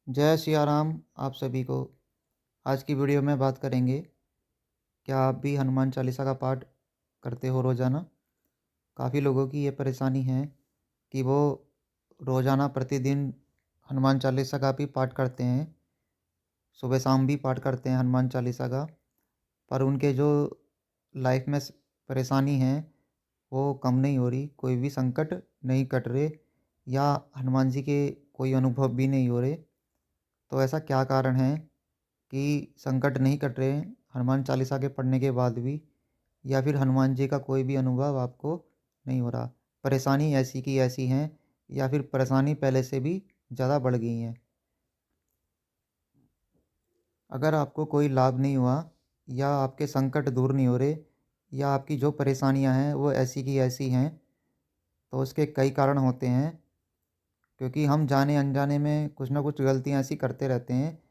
जय सिया राम आप सभी को। आज की वीडियो में बात करेंगे, क्या आप भी हनुमान चालीसा का पाठ करते हो रोज़ाना? काफ़ी लोगों की ये परेशानी है कि वो रोज़ाना प्रतिदिन हनुमान चालीसा का भी पाठ करते हैं, सुबह शाम भी पाठ करते हैं हनुमान चालीसा का, पर उनके जो लाइफ में परेशानी है वो कम नहीं हो रही, कोई भी संकट नहीं कट रहे या हनुमान जी के कोई अनुभव भी नहीं हो रहे। तो ऐसा क्या कारण है कि संकट नहीं कट रहे हैं हनुमान चालीसा के पढ़ने के बाद भी, या फिर हनुमान जी का कोई भी अनुभव आपको नहीं हो रहा? परेशानी ऐसी की ऐसी हैं या फिर परेशानी पहले से भी ज़्यादा बढ़ गई हैं? अगर आपको कोई लाभ नहीं हुआ या आपके संकट दूर नहीं हो रहे या आपकी जो परेशानियां हैं वो ऐसी की ऐसी हैं, तो उसके कई कारण होते हैं। क्योंकि हम जाने अनजाने में कुछ ना कुछ गलतियां ऐसी करते रहते हैं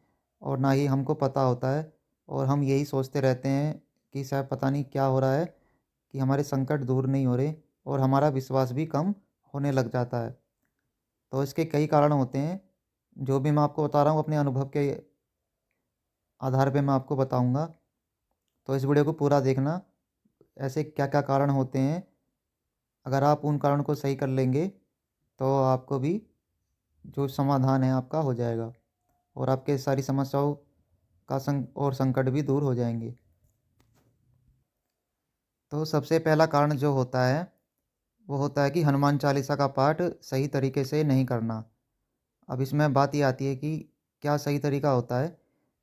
और ना ही हमको पता होता है, और हम यही सोचते रहते हैं कि शायद पता नहीं क्या हो रहा है कि हमारे संकट दूर नहीं हो रहे, और हमारा विश्वास भी कम होने लग जाता है। तो इसके कई कारण होते हैं, जो भी मैं आपको बता रहा हूँ अपने अनुभव के आधार पे मैं आपको बताऊँगा। तो इस वीडियो को पूरा देखना, ऐसे क्या-क्या कारण होते हैं। अगर आप उन कारण को सही कर लेंगे, तो आपको भी जो समाधान है आपका हो जाएगा और आपके सारी समस्याओं का संकट भी दूर हो जाएँगे। तो सबसे पहला कारण जो होता है, वो होता है कि हनुमान चालीसा का पाठ सही तरीके से नहीं करना। अब इसमें बात ये आती है कि क्या सही तरीका होता है?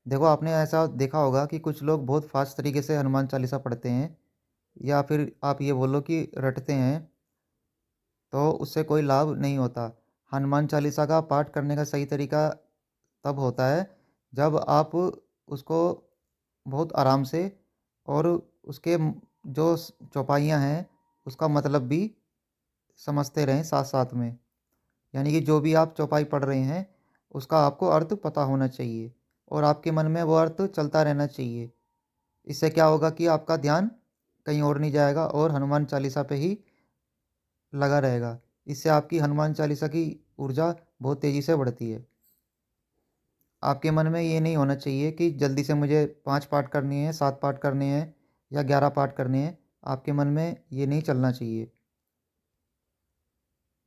देखो, आपने ऐसा देखा होगा कि कुछ लोग बहुत फ़ास्ट तरीके से हनुमान चालीसा पढ़ते हैं, या फिर आप ये बोलो कि रटते हैं, तो उससे कोई लाभ नहीं होता। हनुमान चालीसा का पाठ करने का सही तरीका तब होता है, जब आप उसको बहुत आराम से और उसके जो चौपाइयाँ हैं, उसका मतलब भी समझते रहें साथ-साथ में। यानी कि जो भी आप चौपाई पढ़ रहे हैं, उसका आपको अर्थ पता होना चाहिए और आपके मन में वो अर्थ चलता रहना चाहिए। इससे क्या होगा कि आपका ध्यान कहीं और नहीं जाएगा और हनुमान चालीसा पे ही लगा रहेगा। इससे आपकी हनुमान चालीसा की ऊर्जा बहुत तेज़ी से बढ़ती है। आपके मन में ये नहीं होना चाहिए कि जल्दी से मुझे 5 पाठ करने हैं, 7 पाठ करने हैं या 11 पाठ करने हैं। आपके मन में ये नहीं चलना चाहिए।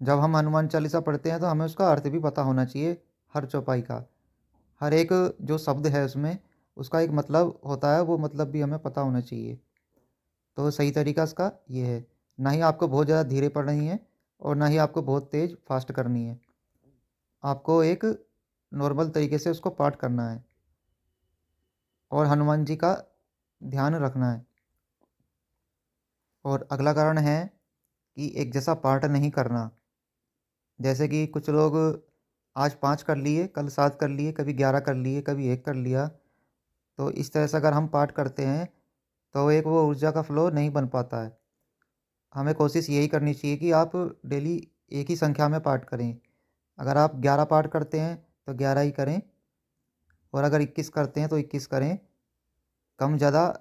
जब हम हनुमान चालीसा पढ़ते हैं तो हमें उसका अर्थ भी पता होना चाहिए, हर चौपाई का। हर एक जो शब्द है उसमें, उसका एक मतलब होता है, वो मतलब भी हमें पता होना चाहिए। तो सही तरीका इसका ये है, ना ही आपको बहुत ज़्यादा धीरे पढ़नी है और ना ही आपको बहुत तेज़ फास्ट करनी है। आपको एक नॉर्मल तरीके से उसको पाठ करना है और हनुमान जी का ध्यान रखना है। और अगला कारण है कि एक जैसा पाठ नहीं करना। जैसे कि कुछ लोग आज 5 कर लिए, कल 7 कर लिए, कभी 11 कर लिए, कभी 1 कर लिया। तो इस तरह से अगर हम पाठ करते हैं, तो एक वो ऊर्जा का फ्लो नहीं बन पाता है। हमें कोशिश यही करनी चाहिए कि आप डेली एक ही संख्या में पाठ करें। अगर आप 11 पाठ करते हैं, तो 11 ही करें, और अगर 21 करते हैं, तो 21 करें। कम ज़्यादा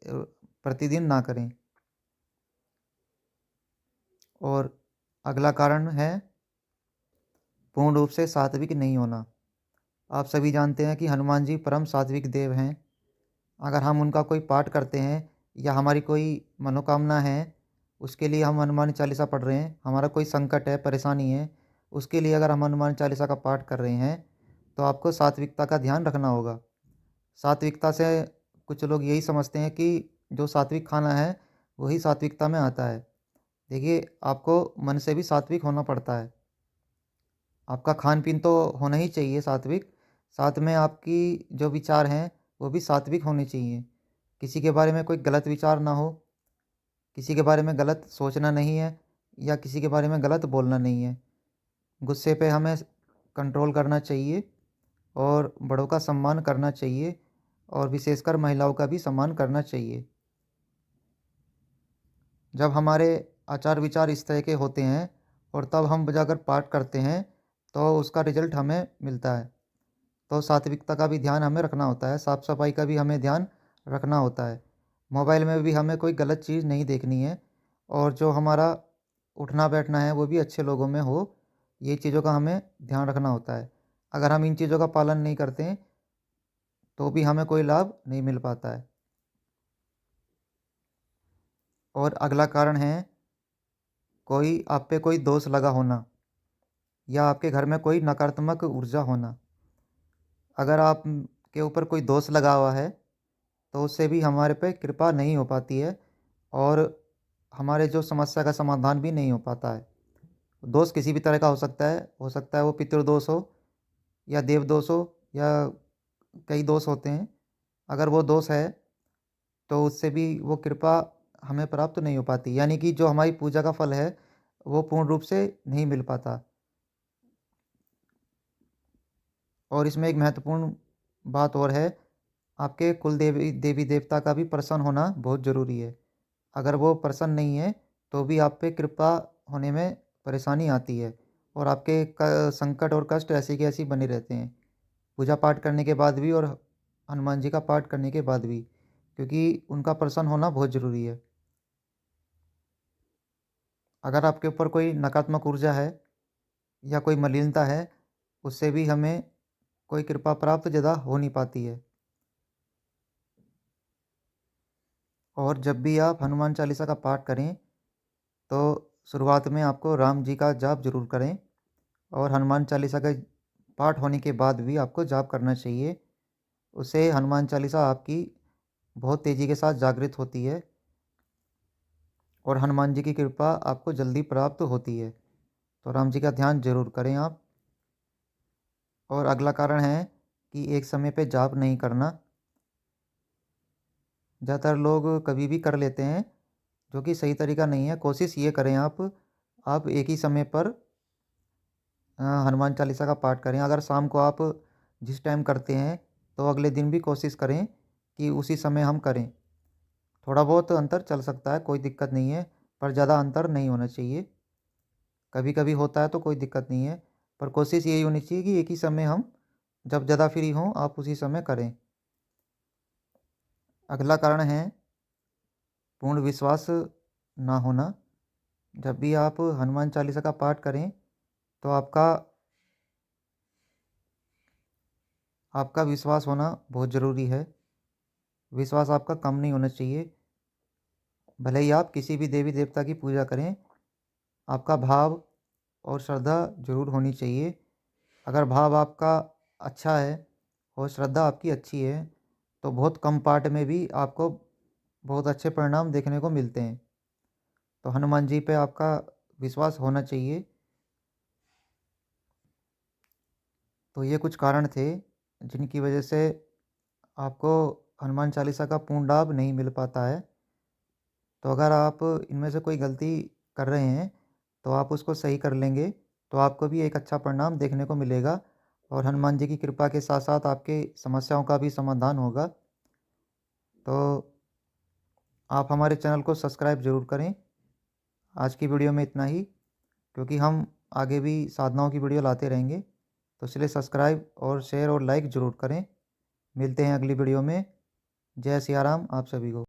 प्रतिदिन ना करें। और अगला कारण है पूर्ण रूप से सात्विक नहीं होना। आप सभी जानते हैं कि हनुमान जी परम सात्विक देव हैं। अगर हम उनका कोई पाठ करते हैं या हमारी कोई मनोकामना है, उसके लिए हम हनुमान चालीसा पढ़ रहे हैं, हमारा कोई संकट है, परेशानी है, उसके लिए अगर हम हनुमान चालीसा का पाठ कर रहे हैं, तो आपको सात्विकता का ध्यान रखना होगा। सात्विकता से कुछ लोग यही समझते हैं कि जो सात्विक खाना है, वही सात्विकता में आता है। देखिए, आपको मन से भी सात्विक होना पड़ता है। आपका खान-पीन तो होना ही चाहिए सात्विक, साथ में आपकी जो विचार हैं, वो भी सात्विक होने चाहिए। किसी के बारे में कोई गलत विचार ना हो, किसी के बारे में गलत सोचना नहीं है या किसी के बारे में गलत बोलना नहीं है। गुस्से पे हमें कंट्रोल करना चाहिए और बड़ों का सम्मान करना चाहिए और विशेषकर महिलाओं का भी सम्मान करना चाहिए। जब हमारे आचार विचार इस तरह के होते हैं और तब हम जाकर पाठ करते हैं, तो उसका रिजल्ट हमें मिलता है। तो सात्विकता का भी ध्यान हमें रखना होता है, साफ़ सफाई का भी हमें ध्यान रखना होता है। मोबाइल में भी हमें कोई गलत चीज़ नहीं देखनी है, और जो हमारा उठना बैठना है वो भी अच्छे लोगों में हो, ये चीज़ों का हमें ध्यान रखना होता है। अगर हम इन चीज़ों का पालन नहीं करते हैं तो भी हमें कोई लाभ नहीं मिल पाता है। और अगला कारण है कोई आप पे कोई दोष लगा होना या आपके घर में कोई नकारात्मक ऊर्जा होना। अगर आप के ऊपर कोई दोष लगा हुआ है तो उससे भी हमारे पे कृपा नहीं हो पाती है और हमारे जो समस्या का समाधान भी नहीं हो पाता है। दोष किसी भी तरह का हो सकता है वो पितृदोष हो या देव दोष हो या कई दोष होते हैं। अगर वो दोष है तो उससे भी वो कृपा हमें प्राप्त नहीं हो पाती, यानी कि जो हमारी पूजा का फल है वो पूर्ण रूप से नहीं मिल पाता। और इसमें एक महत्वपूर्ण बात और है, आपके कुल देवी देवता का भी प्रसन्न होना बहुत ज़रूरी है। अगर वो प्रसन्न नहीं है तो भी आप पे कृपा होने में परेशानी आती है और आपके संकट और कष्ट ऐसे के ऐसे ही बने रहते हैं पूजा पाठ करने के बाद भी और हनुमान जी का पाठ करने के बाद भी, क्योंकि उनका प्रसन्न होना बहुत ज़रूरी है। अगर आपके ऊपर कोई नकारात्मक ऊर्जा है या कोई मलिनता है, उससे भी हमें कोई कृपा प्राप्त ज़्यादा हो नहीं पाती है। और जब भी आप हनुमान चालीसा का पाठ करें तो शुरुआत में आपको राम जी का जाप जरूर करें और हनुमान चालीसा का पाठ होने के बाद भी आपको जाप करना चाहिए। उससे हनुमान चालीसा आपकी बहुत तेज़ी के साथ जागृत होती है और हनुमान जी की कृपा आपको जल्दी प्राप्त होती है। तो राम जी का ध्यान जरूर करें आप। और अगला कारण है कि एक समय पे जाप नहीं करना। ज़्यादातर लोग कभी भी कर लेते हैं, जो कि सही तरीका नहीं है। कोशिश ये करें आप एक ही समय पर हनुमान चालीसा का पाठ करें। अगर शाम को आप जिस टाइम करते हैं तो अगले दिन भी कोशिश करें कि उसी समय हम करें। थोड़ा बहुत अंतर चल सकता है, कोई दिक्कत नहीं है, पर ज़्यादा अंतर नहीं होना चाहिए। कभी कभी होता है तो कोई दिक्कत नहीं है, पर कोशिश यही होनी चाहिए कि एक ही समय हम जब ज़्यादा फ्री हों आप उसी समय करें। अगला कारण है पूर्ण विश्वास ना होना। जब भी आप हनुमान चालीसा का पाठ करें तो आपका विश्वास होना बहुत ज़रूरी है। विश्वास आपका कम नहीं होना चाहिए। भले ही आप किसी भी देवी देवता की पूजा करें, आपका भाव और श्रद्धा जरूर होनी चाहिए। अगर भाव आपका अच्छा है और श्रद्धा आपकी अच्छी है तो बहुत कम पाठ में भी आपको बहुत अच्छे परिणाम देखने को मिलते हैं। तो हनुमान जी पे आपका विश्वास होना चाहिए। तो ये कुछ कारण थे जिनकी वजह से आपको हनुमान चालीसा का पूर्ण लाभ नहीं मिल पाता है। तो अगर आप इनमें से कोई गलती कर रहे हैं तो आप उसको सही कर लेंगे तो आपको भी एक अच्छा परिणाम देखने को मिलेगा और हनुमान जी की कृपा के साथ साथ आपके समस्याओं का भी समाधान होगा। तो आप हमारे चैनल को सब्सक्राइब ज़रूर करें। आज की वीडियो में इतना ही, क्योंकि हम आगे भी साधनाओं की वीडियो लाते रहेंगे, तो इसलिए सब्सक्राइब और शेयर और लाइक ज़रूर करें। मिलते हैं अगली वीडियो में। जय सिया राम आप सभी को।